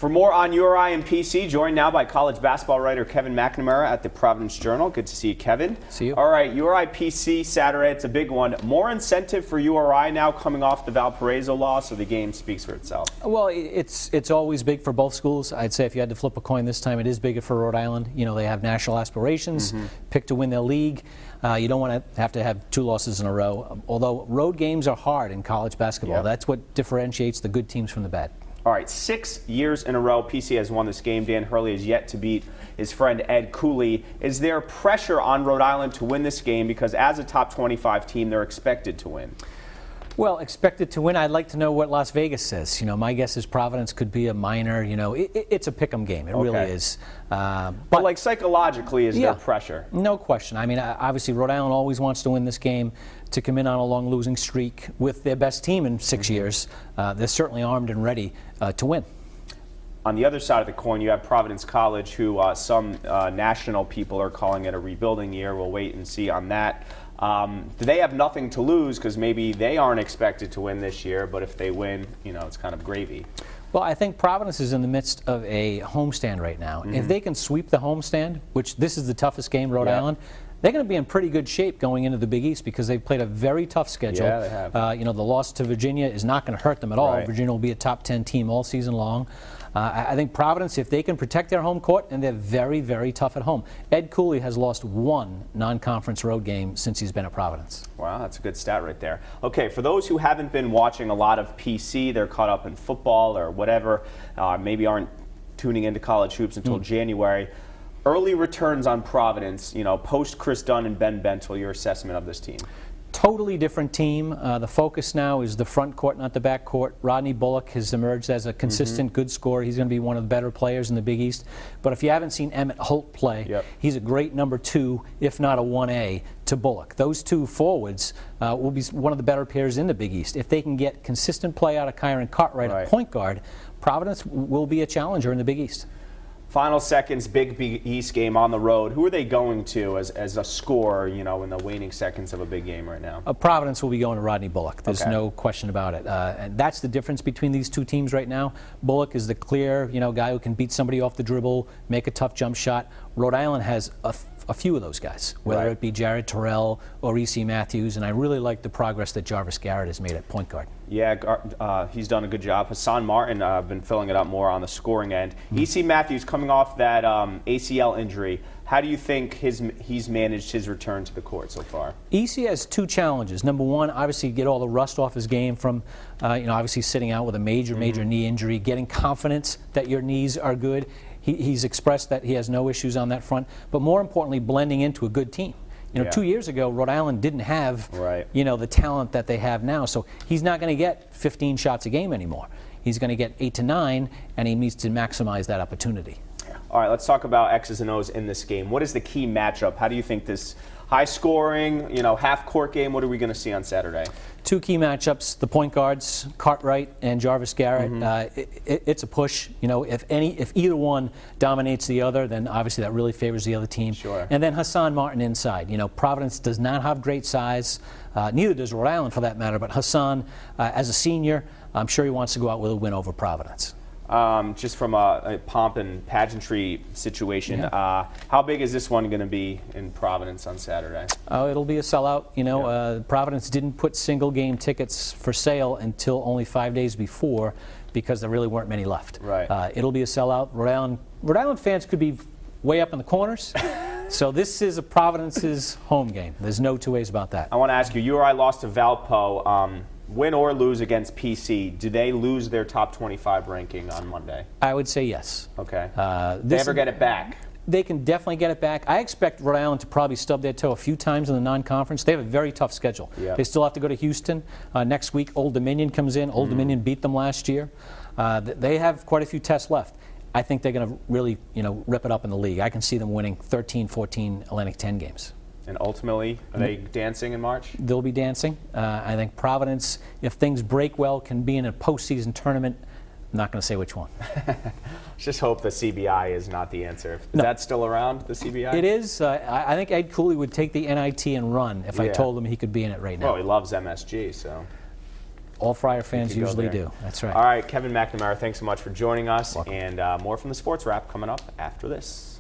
For more on URI and PC, joined now by college basketball writer Kevin McNamara at the Providence Journal. Good to see you, Kevin. See you. All right, URI PC Saturday, it's a big one. More incentive for URI now coming off the Valparaiso loss, so the game speaks for itself. Well, it's always big for both schools. I'd say if you had to flip a coin this time, it is bigger for Rhode Island. You know, they have national aspirations, pick to win their league. You don't want to have two losses in a row. Although road games are hard in college basketball. Yep. That's what differentiates the good teams from the bad. All right, 6 years in a row, PC has won this game. Dan Hurley has yet to beat his friend Ed Cooley. Is there pressure on Rhode Island to win this game? Because as a top 25 team, they're expected to win. Well, expected to win. I'd like to know what Las Vegas says. You know, my guess is Providence could be a minor. You know, it's a pick'em game. It really is. But like psychologically, is there pressure? No question. I mean, obviously, Rhode Island always wants to win this game to come in on a long losing streak with their best team in 6 years. They're certainly armed and ready to win. On the other side of the coin, you have Providence College, who some national people are calling it a rebuilding year. We'll wait and see on that. Do they have nothing to lose because maybe they aren't expected to win this year, but if they win, you know, it's kind of gravy? Well, I think Providence is in the midst of a homestand right now. If they can sweep the homestand, which this is the toughest game, Rhode Island, they're going to be in pretty good shape going into the Big East because they've played a very tough schedule. Yeah, they have. You know, the loss to Virginia is not going to hurt them at all. Virginia will be a top 10 team all season long. I think Providence, if they can protect their home court, and they're very, very tough at home. Ed Cooley has lost one non-conference road game since he's been at Providence. Wow, that's a good stat right there. Okay, for those who haven't been watching a lot of PC, they're caught up in football or whatever, maybe aren't tuning into college hoops until January. Early returns on Providence, you know, post Chris Dunn and Ben Bentel, your assessment of this team? Totally different team. The focus now is the front court, not the back court. Rodney Bullock has emerged as a consistent good scorer. He's going to be one of the better players in the Big East. But if you haven't seen Emmett Holt play, he's a great number 2, if not a 1A, to Bullock. Those two forwards will be one of the better pairs in the Big East. If they can get consistent play out of Kyron Cartwright at point guard, Providence will be a challenger in the Big East. Final seconds, big East game on the road. Who are they going to as a scorer, you know, in the waning seconds of a big game right now? Providence will be going to Rodney Bullock. There's no question about it. And that's the difference between these two teams right now. Bullock is the clear, you know, guy who can beat somebody off the dribble, make a tough jump shot. Rhode Island has a few of those guys, whether it be Jared Terrell or E.C. Matthews, and I really like the progress that Jarvis Garrett has made at point guard. Yeah, he's done a good job. Hassan Martin been filling it up more on the scoring end. E.C. Matthews coming off that ACL injury. How do you think he's managed his return to the court so far? E.C. has two challenges. Number one, obviously get all the rust off his game from, you know, obviously sitting out with a major knee injury, getting confidence that your knees are good. He's expressed that he has no issues on that front, but more importantly, blending into a good team. You know, 2 years ago, Rhode Island didn't have, you know, the talent that they have now. So he's not going to get 15 shots a game anymore. He's going to get 8 to 9, and he needs to maximize that opportunity. All right, let's talk about X's and O's in this game. What is the key matchup? How do you think this high-scoring, you know, half-court game, what are we going to see on Saturday? Two key matchups, the point guards, Cartwright and Jarvis Garrett. It's a push. You know, if either one dominates the other, then obviously that really favors the other team. And then Hassan Martin inside. You know, Providence does not have great size. Neither does Rhode Island, for that matter. But Hassan, as a senior, I'm sure he wants to go out with a win over Providence. Just from a pomp and pageantry situation, how big is this one going to be in Providence on Saturday? Oh, it'll be a sellout. You know, Providence didn't put single game tickets for sale until only 5 days before because there really weren't many left. It'll be a sellout. Rhode Island fans could be way up in the corners. So this is a Providence's home game. There's no two ways about that. I want to ask you, URI lost to Valpo. Win or lose against PC, do they lose their top 25 ranking on Monday? I would say yes. Okay. They ever get it back? They can definitely get it back. I expect Rhode Island to probably stub their toe a few times in the non-conference. They have a very tough schedule. They still have to go to Houston. Next week, Old Dominion comes in. Old Dominion beat them last year. They have quite a few tests left. I think they're going to really, you know, rip it up in the league. I can see them winning 13, 14 Atlantic 10 games. And ultimately, are they dancing in March? They'll be dancing. I think Providence, if things break well, can be in a postseason tournament. I'm not going to say which one. Just hope the CBI is not the answer. Is that still around, the CBI? It is. I think Ed Cooley would take the NIT and run if I told him he could be in it right now. Well, he loves MSG, so. All Friar fans can go usually there. do. That's right. All right, Kevin McNamara, thanks so much for joining us. And more from the Sports Wrap coming up after this.